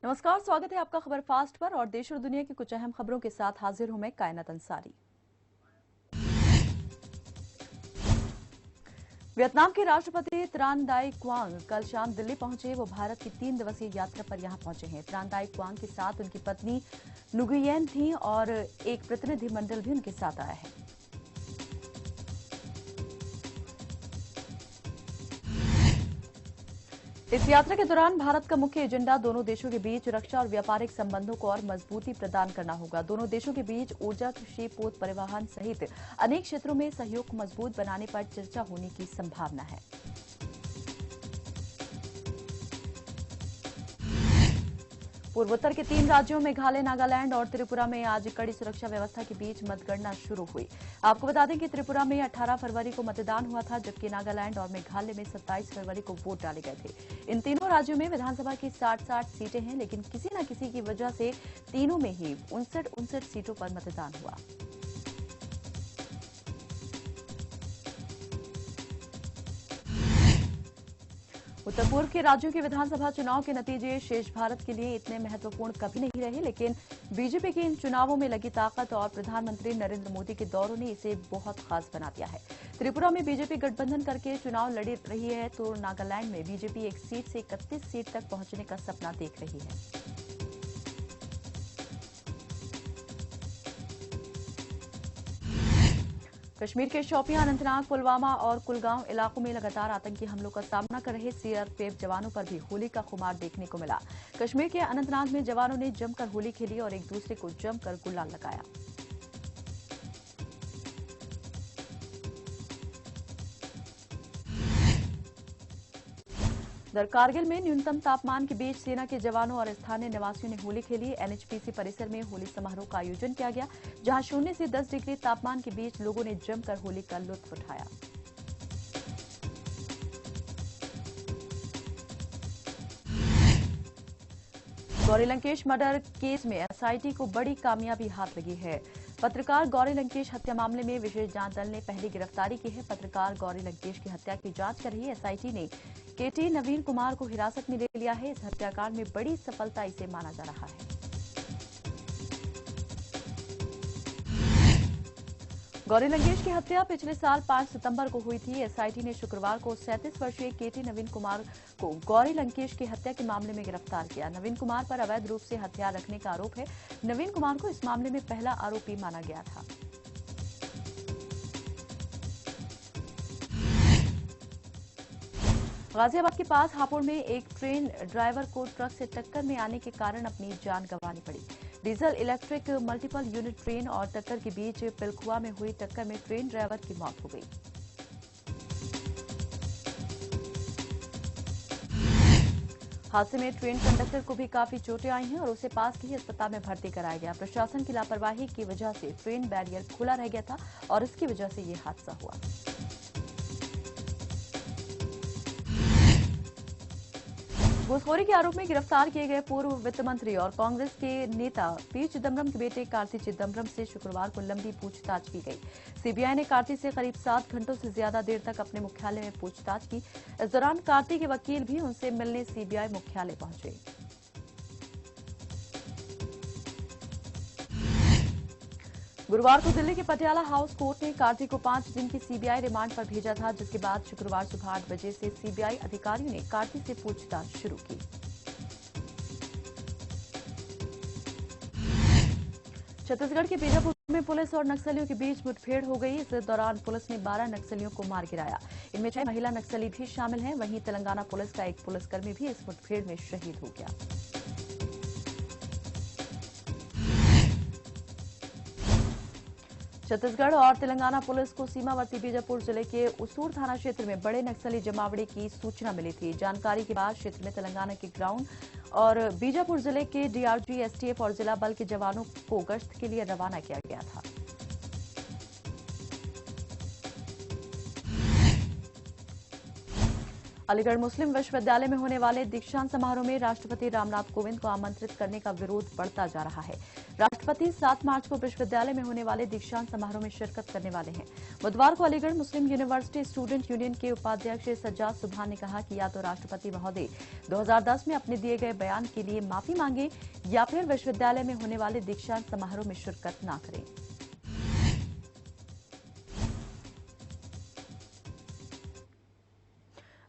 नमस्कार, स्वागत है आपका खबर फास्ट पर और देश और दुनिया की कुछ अहम खबरों के साथ हाजिर हूं मैं कायनात अंसारी। वियतनाम के राष्ट्रपति त्रान दाई क्वांग कल शाम दिल्ली पहुंचे। वो भारत की 3 दिवसीय यात्रा पर यहां पहुंचे हैं। त्रान दाई क्वांग के साथ उनकी पत्नी नुगुयेन थी और एक प्रतिनिधिमंडल भी उनके साथ आया है। इस यात्रा के दौरान भारत का मुख्य एजेंडा दोनों देशों के बीच रक्षा और व्यापारिक संबंधों को और मजबूती प्रदान करना होगा। दोनों देशों के बीच ऊर्जा, कृषि, पोत परिवहन सहित अनेक क्षेत्रों में सहयोग को मजबूत बनाने पर चर्चा होने की संभावना है। पूर्वोत्तर के 3 राज्यों मेघालय, नागालैंड और त्रिपुरा में आज कड़ी सुरक्षा व्यवस्था के बीच मतगणना शुरू हुई। आपको बता दें कि त्रिपुरा में 18 फरवरी को मतदान हुआ था, जबकि नागालैंड और मेघालय में 27 फरवरी को वोट डाले गए थे। इन तीनों राज्यों में विधानसभा की 60-60 सीटें हैं, लेकिन किसी न किसी की वजह से तीनों में ही 59 सीटों पर मतदान हुआ। उत्तर पूर्व के राज्यों के विधानसभा चुनाव के नतीजे शेष भारत के लिए इतने महत्वपूर्ण कभी नहीं रहे, लेकिन बीजेपी की इन चुनावों में लगी ताकत और प्रधानमंत्री नरेंद्र मोदी के दौरों ने इसे बहुत खास बना दिया है। त्रिपुरा में बीजेपी गठबंधन करके चुनाव लड़ रही है, तो नागालैंड में बीजेपी एक सीट से 31 सीट तक पहुंचने का सपना देख रही है। कश्मीर के शोपियां, अनंतनाग, पुलवामा और कुलगांव इलाकों में लगातार आतंकी हमलों का सामना कर रहे सीआरपीएफ जवानों पर भी होली का खुमार देखने को मिला। कश्मीर के अनंतनाग में जवानों ने जमकर होली खेली और एक दूसरे को जमकर गुलाल लगाया। उधर कारगिल में न्यूनतम तापमान के बीच सेना के जवानों और स्थानीय निवासियों ने होली खेली। एनएचपीसी परिसर में होली समारोह का आयोजन किया गया, जहां 0 से 10 डिग्री तापमान के बीच लोगों ने जमकर होली का लुत्फ उठाया। गौरी लंकेश मर्डर केस में एसआईटी को बड़ी कामयाबी हाथ लगी है। पत्रकार गौरी लंकेश हत्या मामले में विशेष जांच दल ने पहली गिरफ्तारी की है। पत्रकार गौरी लंकेश की हत्या की जांच कर रही एसआईटी ने केटी नवीन कुमार को हिरासत में ले लिया है। इस हत्याकांड में बड़ी सफलता इसे माना जा रहा है। गौरी लंकेश की हत्या पिछले साल 5 सितंबर को हुई थी। एसआईटी ने शुक्रवार को 37 वर्षीय केटी नवीन कुमार को गौरी लंकेश की हत्या के मामले में गिरफ्तार किया। नवीन कुमार पर अवैध रूप से हथियार रखने का आरोप है। नवीन कुमार को इस मामले में पहला आरोपी माना गया था। गाजियाबाद के पास हापुड़ में एक ट्रेन ड्राइवर को ट्रक से टक्कर में आने के कारण अपनी जान गंवानी पड़ी। Diesel electric multiple unit train और टक्कर के बीच पिलखुआ में हुई टक्कर में ट्रेन ड्राइवर की मौत हो गई। हादसे में ट्रेन कंडक्टर को भी काफी चोटें आई हैं और उसे पास के ही अस्पताल में भर्ती कराया गया। प्रशासन की लापरवाही की वजह से ट्रेन बैरियर खुला रह गया था और इसकी वजह से ये हादसा हुआ। घूसखोरी के आरोप में गिरफ्तार किए गए पूर्व वित्त मंत्री और कांग्रेस के नेता पी चिदम्बरम के बेटे कार्ति चिदम्बरम से शुक्रवार को लंबी पूछताछ की गई। सीबीआई ने कार्ति से करीब 7 घंटों से ज्यादा देर तक अपने मुख्यालय में पूछताछ की। इस दौरान कार्ति के वकील भी उनसे मिलने सीबीआई मुख्यालय पहुंचे। गुरुवार को दिल्ली के पटियाला हाउस कोर्ट ने कार्ति को 5 दिन की सीबीआई रिमांड पर भेजा था, जिसके बाद शुक्रवार सुबह 8 बजे से सीबीआई अधिकारियों ने कार्ति से पूछताछ शुरू की। छत्तीसगढ़ के बीजापुर में पुलिस और नक्सलियों के बीच मुठभेड़ हो गई। इस दौरान पुलिस ने 12 नक्सलियों को मार गिराया। इनमें 6 महिला नक्सली भी शामिल हैं। वहीं तेलंगाना पुलिस का एक पुलिसकर्मी भी इस मुठभेड़ में शहीद हो गया। छत्तीसगढ़ और तेलंगाना पुलिस को सीमावर्ती बीजापुर जिले के उसूर थाना क्षेत्र में बड़े नक्सली जमावड़े की सूचना मिली थी। जानकारी के बाद क्षेत्र में तेलंगाना के ग्राउंड और बीजापुर जिले के डीआरजी, एसटीएफ और जिला बल के जवानों को गश्त के लिए रवाना किया गया था। अलीगढ़ मुस्लिम विश्वविद्यालय में होने वाले दीक्षांत समारोह में राष्ट्रपति रामनाथ कोविंद को आमंत्रित करने का विरोध बढ़ता जा रहा है। राष्ट्रपति 7 मार्च को विश्वविद्यालय में होने वाले दीक्षांत समारोह में शिरकत करने वाले हैं। बुधवार को अलीगढ़ मुस्लिम यूनिवर्सिटी स्टूडेंट यूनियन के उपाध्यक्ष सज्जाद सुभान ने कहा कि या तो राष्ट्रपति महोदय 2010 में अपने दिए गए बयान के लिए माफी मांगे या फिर विश्वविद्यालय में होने वाले दीक्षांत समारोह में शिरकत न करें।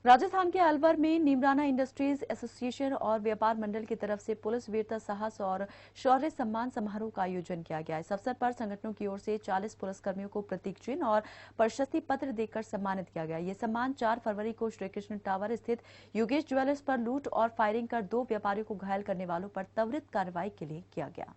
राजस्थान के अलवर में नीमराना इंडस्ट्रीज एसोसिएशन और व्यापार मंडल की तरफ से पुलिस वीरता साहस और शौर्य सम्मान समारोह का आयोजन किया गया। इस अवसर पर संगठनों की ओर से 40 पुलिसकर्मियों को प्रतीक चिन्ह और प्रशस्ति पत्र देकर सम्मानित किया गया। ये सम्मान 4 फरवरी को श्रीकृष्ण टावर स्थित योगेश ज्वेलर्स पर लूट और फायरिंग कर 2 व्यापारियों को घायल करने वालों पर त्वरित कार्रवाई के लिए किया गया।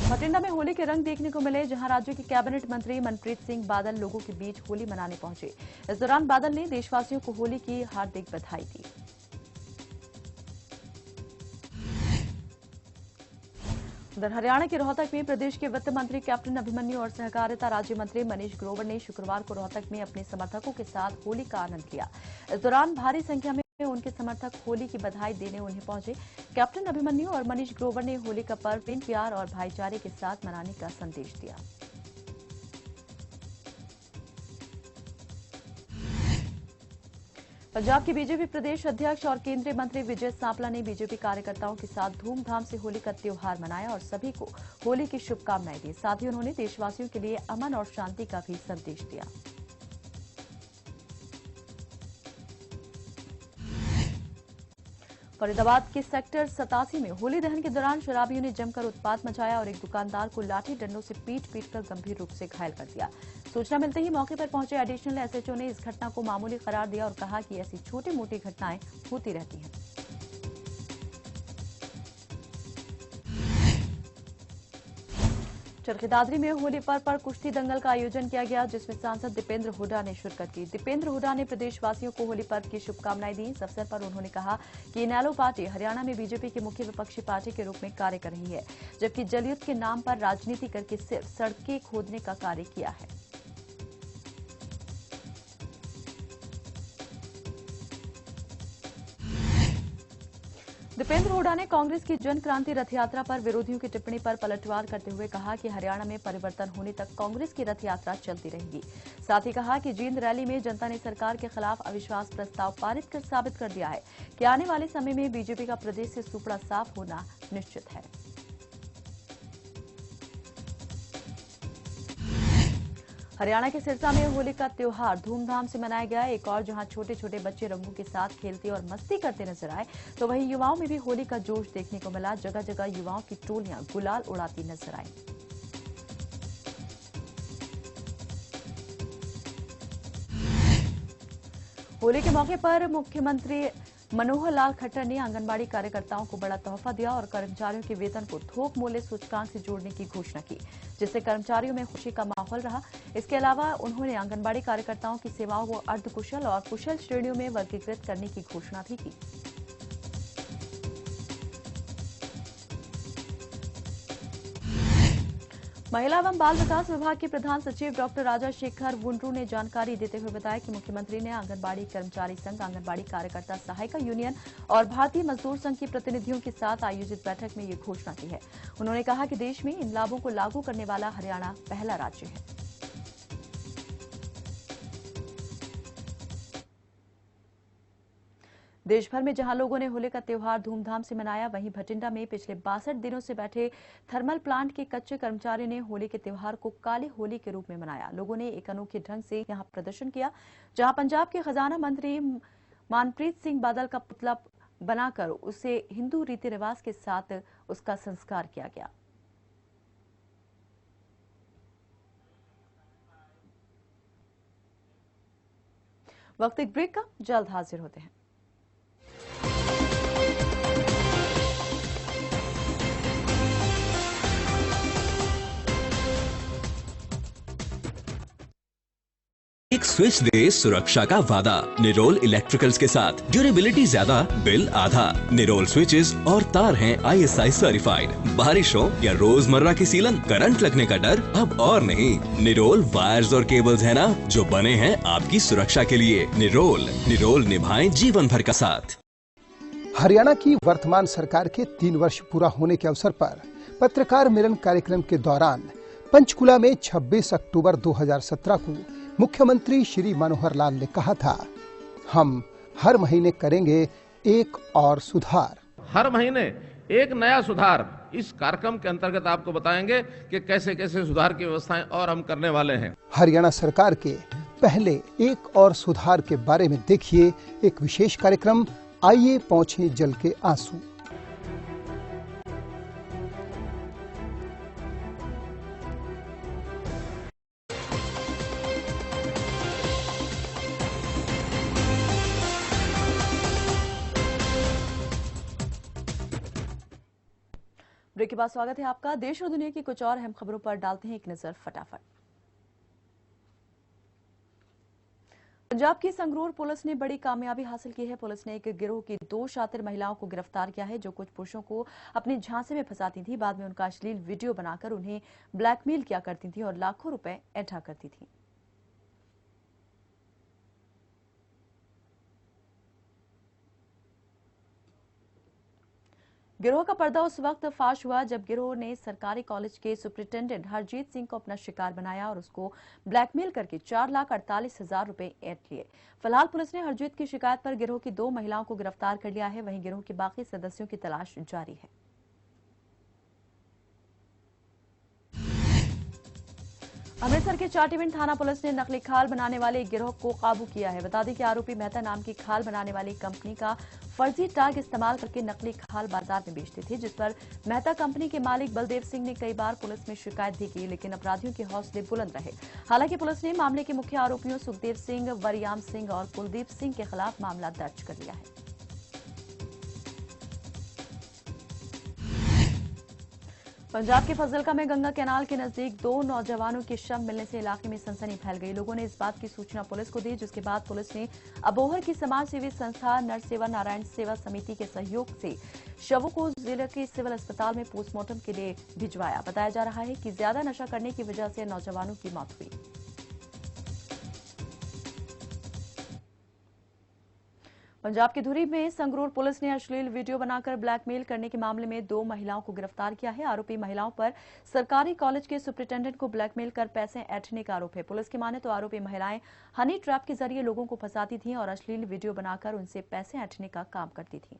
भटिंडा में होली के रंग देखने को मिले, जहां राज्य के कैबिनेट मंत्री मनप्रीत सिंह बादल लोगों के बीच होली मनाने पहुंचे। इस दौरान बादल ने देशवासियों को होली की हार्दिक बधाई दी। उधर हरियाणा के रोहतक में प्रदेश के वित्त मंत्री कैप्टन अभिमन्यु और सहकारिता राज्य मंत्री मनीष ग्रोवर ने शुक्रवार को रोहतक में अपने समर्थकों के साथ होली का आनंद लिया। इस दौरान भारी संख्या में उनके समर्थक होली की बधाई देने उन्हें पहुंचे। कैप्टन अभिमन्यु और मनीष ग्रोवर ने होली का पर्व प्यार और भाईचारे के साथ मनाने का संदेश दिया। पंजाब के बीजेपी प्रदेश अध्यक्ष और केंद्रीय मंत्री विजय सांपला ने बीजेपी कार्यकर्ताओं के साथ धूमधाम से होली का त्योहार मनाया और सभी को होली की शुभकामनाएं दी। साथ ही उन्होंने देशवासियों के लिए अमन और शांति का भी संदेश दिया। फरीदाबाद के सेक्टर 87 में होली दहन के दौरान शराबियों ने जमकर उत्पात मचाया और एक दुकानदार को लाठी डंडों से पीट कर गंभीर रूप से घायल कर दिया। सूचना मिलते ही मौके पर पहुंचे एडिशनल एसएचओ ने इस घटना को मामूली करार दिया और कहा कि ऐसी छोटी मोटी घटनाएं होती रहती हैं। चरखी दादरी में होली पर्व पर कुश्ती दंगल का आयोजन किया गया, जिसमें सांसद दीपेंद्र हुड्डा ने शिरकत की। दीपेंद्र हुड्डा ने प्रदेशवासियों को होली पर्व की शुभकामनाएं दी। इस अवसर पर उन्होंने कहा कि इनेलो पार्टी हरियाणा में बीजेपी की मुख्य विपक्षी पार्टी के रूप में कार्य कर रही है, जबकि जलयुद्ध के नाम पर राजनीति करके सिर्फ सड़कें खोदने का कार्य किया है। दीपेंद्र हुड्डा ने कांग्रेस की जन क्रांति रथ यात्रा पर विरोधियों की टिप्पणी पर पलटवार करते हुए कहा कि हरियाणा में परिवर्तन होने तक कांग्रेस की रथ यात्रा चलती रहेगी। साथ ही कहा कि जींद रैली में जनता ने सरकार के खिलाफ अविश्वास प्रस्ताव पारित कर साबित कर दिया है कि आने वाले समय में बीजेपी का प्रदेश से सुपड़ा साफ होना निश्चित है। हरियाणा के सिरसा में होली का त्योहार धूमधाम से मनाया गया। एक और जहां छोटे छोटे बच्चे रंगों के साथ खेलते और मस्ती करते नजर आए, तो वहीं युवाओं में भी होली का जोश देखने को मिला। जगह जगह युवाओं की टोलियां गुलाल उड़ाती नजर आईं। होली के मौके पर मुख्यमंत्री मनोहर लाल खट्टर ने आंगनबाड़ी कार्यकर्ताओं को बड़ा तोहफा दिया और कर्मचारियों के वेतन को थोक मूल्य सूचकांक से जोड़ने की घोषणा की, जिससे कर्मचारियों में खुशी का माहौल रहा। इसके अलावा उन्होंने आंगनबाड़ी कार्यकर्ताओं की सेवाओं को अर्धकुशल और कुशल श्रेणियों में वर्गीकृत करने की घोषणा भी की। महिला एवं बाल विकास विभाग के प्रधान सचिव डॉक्टर राजा शेखर वुंड्रू ने जानकारी देते हुए बताया कि मुख्यमंत्री ने आंगनबाड़ी कर्मचारी संघ, आंगनबाड़ी कार्यकर्ता सहायिका यूनियन और भारतीय मजदूर संघ के प्रतिनिधियों के साथ आयोजित बैठक में ये घोषणा की है। उन्होंने कहा कि देश में इन लाभों को लागू करने वाला हरियाणा पहला राज्य है। देश भर में जहां लोगों ने होली का त्योहार धूमधाम से मनाया, वहीं भटिंडा में पिछले 62 दिनों से बैठे थर्मल प्लांट के कच्चे कर्मचारियों ने होली के त्योहार को काली होली के रूप में मनाया। लोगों ने एक अनोखे ढंग से यहां प्रदर्शन किया, जहां पंजाब के खजाना मंत्री मनप्रीत सिंह बादल का पुतला बनाकर उसे हिंदू रीति रिवाज के साथ उसका संस्कार किया गया। वक्त एक ब्रेक का, जल्द हाजिर होते हैं। स्विच दे सुरक्षा का वादा। निरोल इलेक्ट्रिकल्स के साथ ड्यूरेबिलिटी ज्यादा, बिल आधा। निरोल स्विचेस और तार हैं ISI सर्टिफाइड। बारिश हो या रोजमर्रा की सीलन, करंट लगने का डर अब और नहीं। निरोल वायर्स और केबल्स है ना, जो बने हैं आपकी सुरक्षा के लिए। निरोल निभाएं जीवन भर का साथ। हरियाणा की वर्तमान सरकार के 3 वर्ष पूरा होने के अवसर पर पत्रकार मिलन कार्यक्रम के दौरान पंचकुला में 26 अक्टूबर 2017 को मुख्यमंत्री श्री मनोहर लाल ने कहा था, हम हर महीने करेंगे एक और सुधार। हर महीने एक नया सुधार इस कार्यक्रम के अंतर्गत आपको बताएंगे कि कैसे कैसे सुधार की व्यवस्थाएं और हम करने वाले हैं। हरियाणा सरकार के पहले एक और सुधार के बारे में देखिए एक विशेष कार्यक्रम, आइए पहुंचे जल के आंसू। ब्रेक के बाद स्वागत है आपका। देश और दुनिया की कुछ और अहम खबरों पर डालते हैं एक नजर फटाफट। पंजाब की संगरूर पुलिस ने बड़ी कामयाबी हासिल की है। पुलिस ने एक गिरोह की 2 शातिर महिलाओं को गिरफ्तार किया है, जो कुछ पुरुषों को अपने झांसे में फंसाती थी। बाद में उनका अश्लील वीडियो बनाकर उन्हें ब्लैकमेल किया करती थी और लाखों रुपए ऐंठा करती थी। गिरोह का पर्दा उस वक्त फाश हुआ जब गिरोह ने सरकारी कॉलेज के सुपरिटेंडेंट हरजीत सिंह को अपना शिकार बनाया और उसको ब्लैकमेल करके 4,48,000 रुपए ऐंठ लिए। फिलहाल पुलिस ने हरजीत की शिकायत पर गिरोह की 2 महिलाओं को गिरफ्तार कर लिया है। वहीं गिरोह के बाकी सदस्यों की तलाश जारी है। अमृतसर के चाटीविंड थाना पुलिस ने नकली खाल बनाने वाले एक गिरोह को काबू किया है। बता दें कि आरोपी मेहता नाम की खाल बनाने वाली कंपनी का फर्जी टैग इस्तेमाल करके नकली खाल बाजार में बेचते थे, जिस पर मेहता कंपनी के मालिक बलदेव सिंह ने कई बार पुलिस में शिकायत भी की, लेकिन अपराधियों के हौसले बुलंद रहे। हालांकि पुलिस ने मामले के मुख्य आरोपियों सुखदेव सिंह, वरियाम सिंह और कुलदीप सिंह के खिलाफ मामला दर्ज कर लिया है। पंजाब के फजलका में गंगा कैनाल के नजदीक 2 नौजवानों के शव मिलने से इलाके में सनसनी फैल गई। लोगों ने इस बात की सूचना पुलिस को दी, जिसके बाद पुलिस ने अबोहर की समाज सेवी संस्था नरसेवा नारायण सेवा समिति के सहयोग से शवों को जिले के सिविल अस्पताल में पोस्टमार्टम के लिए भिजवाया। बताया जा रहा है कि ज्यादा नशा करने की वजह से नौजवानों की मौत हुई। पंजाब की धुरी में संगरूर पुलिस ने अश्लील वीडियो बनाकर ब्लैकमेल करने के मामले में 2 महिलाओं को गिरफ्तार किया है। आरोपी महिलाओं पर सरकारी कॉलेज के सुपरिटेंडेंट को ब्लैकमेल कर पैसे ऐंठने का आरोप है। पुलिस की माने तो आरोपी महिलाएं हनी ट्रैप के जरिए लोगों को फंसाती थीं और अश्लील वीडियो बनाकर उनसे पैसे ऐंठने का काम करती थीं।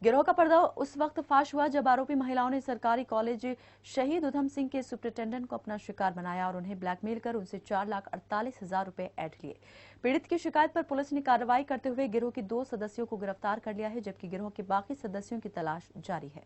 गिरोह का पर्दा उस वक्त फाश हुआ जब आरोपी महिलाओं ने सरकारी कॉलेज शहीद उधम सिंह के सुपरिटेंडेंट को अपना शिकार बनाया और उन्हें ब्लैकमेल कर उनसे 4,48,000 रुपए ऐंठ लिए। पीड़ित की शिकायत पर पुलिस ने कार्रवाई करते हुए गिरोह के 2 सदस्यों को गिरफ्तार कर लिया है, जबकि गिरोह के बाकी सदस्यों की तलाश जारी है।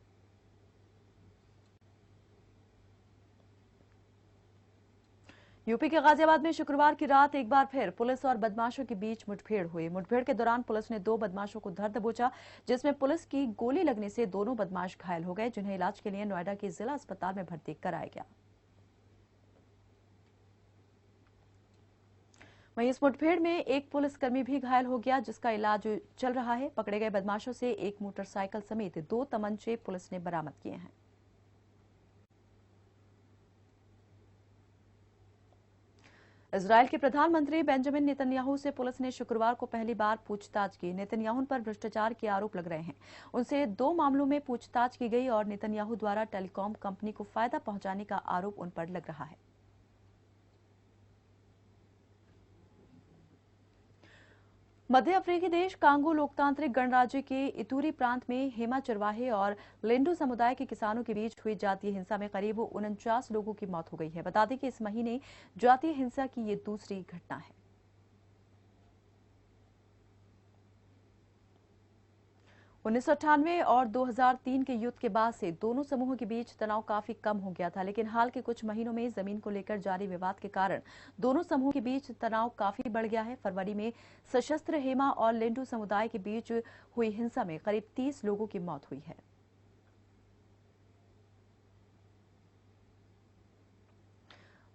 यूपी के गाजियाबाद में शुक्रवार की रात एक बार फिर पुलिस और बदमाशों के बीच मुठभेड़ हुई। मुठभेड़ के दौरान पुलिस ने 2 बदमाशों को धर दबोचा, जिसमें पुलिस की गोली लगने से दोनों बदमाश घायल हो गए, जिन्हें इलाज के लिए नोएडा के जिला अस्पताल में भर्ती कराया गया। वहीं इस मुठभेड़ में एक पुलिसकर्मी भी घायल हो गया, जिसका इलाज चल रहा है। पकड़े गए बदमाशों से एक मोटरसाइकिल समेत 2 तमंचे पुलिस ने बरामद किए हैं। इजरायल के प्रधानमंत्री बेंजामिन नेतन्याहू से पुलिस ने शुक्रवार को पहली बार पूछताछ की। नेतन्याहू पर भ्रष्टाचार के आरोप लग रहे हैं। उनसे 2 मामलों में पूछताछ की गई और नेतन्याहू द्वारा टेलीकॉम कंपनी को फायदा पहुंचाने का आरोप उन पर लग रहा है। मध्य अफ्रीकी देश कांगो लोकतांत्रिक गणराज्य के इतूरी प्रांत में हेमा चरवाहे और लेंडू समुदाय के किसानों के बीच हुई जातीय हिंसा में करीब 49 लोगों की मौत हो गई है। बता दें कि इस महीने जातीय हिंसा की ये दूसरी घटना है। 1998 और 2003 के युद्ध के बाद से दोनों समूहों के बीच तनाव काफी कम हो गया था, लेकिन हाल के कुछ महीनों में जमीन को लेकर जारी विवाद के कारण दोनों समूहों के बीच तनाव काफी बढ़ गया है। फरवरी में सशस्त्र हेमा और लेंडू समुदाय के बीच हुई हिंसा में करीब 30 लोगों की मौत हुई है।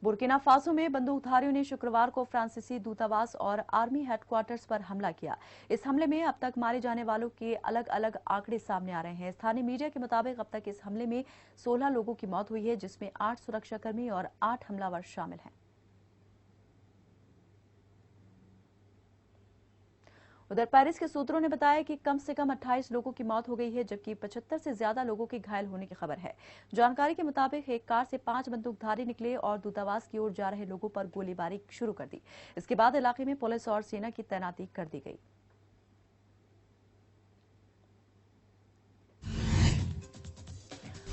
बुर्किना फासो में बंदूकधारियों ने शुक्रवार को फ्रांसीसी दूतावास और आर्मी हेडक्वार्टर्स पर हमला किया। इस हमले में अब तक मारे जाने वालों के अलग अलग आंकड़े सामने आ रहे हैं। स्थानीय मीडिया के मुताबिक अब तक इस हमले में 16 लोगों की मौत हुई है, जिसमें 8 सुरक्षाकर्मी और 8 हमलावर शामिल हैं। उधर पेरिस के सूत्रों ने बताया कि कम से कम 28 लोगों की मौत हो गई है, जबकि 75 से ज्यादा लोगों के घायल होने की खबर है। जानकारी के मुताबिक एक कार से 5 बंदूकधारी निकले और दूतावास की ओर जा रहे लोगों पर गोलीबारी शुरू कर दी। इसके बाद इलाके में पुलिस और सेना की तैनाती कर दी गई।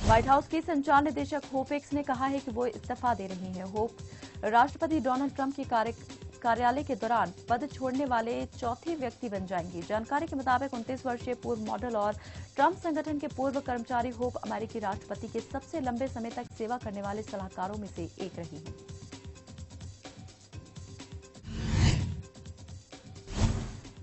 व्हाइट हाउस की संचार निदेशक होप हिक्स ने कहा है कि वो इस्तीफा दे रही हैं। होप राष्ट्रपति डोनाल्ड ट्रंप की कार्यालय के दौरान पद छोड़ने वाले चौथे व्यक्ति बन जाएंगी। जानकारी के मुताबिक 29 वर्षीय पूर्व मॉडल और ट्रंप संगठन के पूर्व कर्मचारी होप अमेरिकी राष्ट्रपति के सबसे लंबे समय तक सेवा करने वाले सलाहकारों में से एक रही हैं।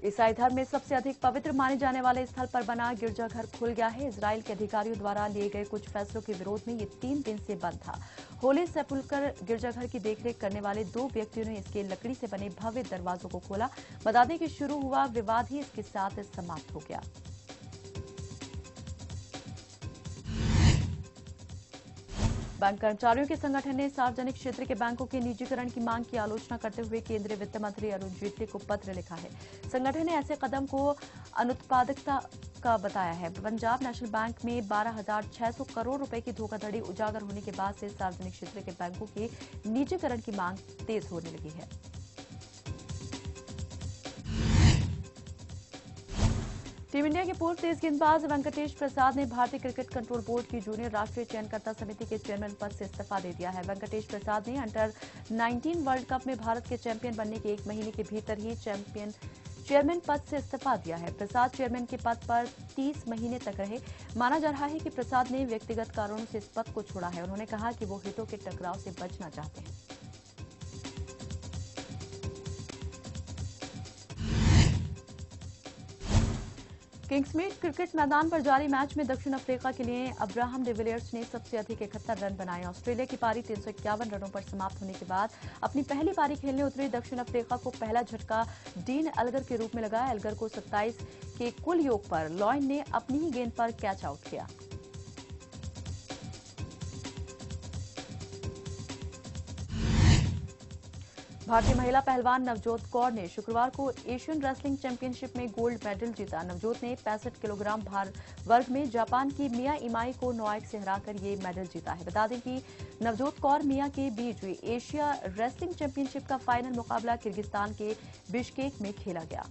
ईसाई धर्म में सबसे अधिक पवित्र माने जाने वाले स्थल पर बना गिरजाघर खुल गया है। इजराइल के अधिकारियों द्वारा लिए गए कुछ फैसलों के विरोध में ये 3 दिन से बंद था। होली सेपुल्कर गिरजाघर की देखरेख करने वाले 2 व्यक्तियों ने इसके लकड़ी से बने भव्य दरवाजों को खोला। बता दें कि शुरू हुआ विवाद ही इसके साथ समाप्त हो गया। बैंक कर्मचारियों के संगठन ने सार्वजनिक क्षेत्र के बैंकों के निजीकरण की मांग की आलोचना करते हुए केंद्रीय वित्त मंत्री अरुण जेटली को पत्र लिखा है। संगठन ने ऐसे कदम को अनुत्पादकता का बताया है। पंजाब नेशनल बैंक में 12,600 करोड़ रुपए की धोखाधड़ी उजागर होने के बाद से सार्वजनिक क्षेत्र के बैंकों के निजीकरण की मांग तेज होने लगी है। टीम इंडिया के पूर्व तेज गेंदबाज वेंकटेश प्रसाद ने भारतीय क्रिकेट कंट्रोल बोर्ड की जूनियर राष्ट्रीय चयनकर्ता समिति के चेयरमैन पद से इस्तीफा दे दिया है। वेंकटेश प्रसाद ने अंडर 19 वर्ल्ड कप में भारत के चैंपियन बनने के 1 महीने के भीतर ही चेयरमैन पद से इस्तीफा दिया है। प्रसाद चेयरमैन के पद पर 30 महीने तक रहे। माना जा रहा है कि प्रसाद ने व्यक्तिगत कारणों से इस पद को छोड़ा है। उन्होंने कहा कि वो हितों के टकराव से बचना चाहते हैं। किंग्समेड क्रिकेट मैदान पर जारी मैच में दक्षिण अफ्रीका के लिए अब्राहम डिविलियर्स ने सबसे अधिक 71 रन बनाए। ऑस्ट्रेलिया की पारी 351 रनों पर समाप्त होने के बाद अपनी पहली पारी खेलने उतरी दक्षिण अफ्रीका को पहला झटका डीन एल्गर के रूप में लगा। एल्गर को 27 के कुल योग पर लॉयन ने अपनी ही गेंद पर कैच आउट किया। भारतीय महिला पहलवान नवजोत कौर ने शुक्रवार को एशियन रेसलिंग चैंपियनशिप में गोल्ड मेडल जीता। नवजोत ने 65 किलोग्राम भार वर्ग में जापान की मिया इमाई को 9-1 से हराकर ये मेडल जीता है। बता दें कि नवजोत कौर मिया के बीच हुई एशिया रेसलिंग चैंपियनशिप का फाइनल मुकाबला किर्गिस्तान के बिश्केक में खेला गया।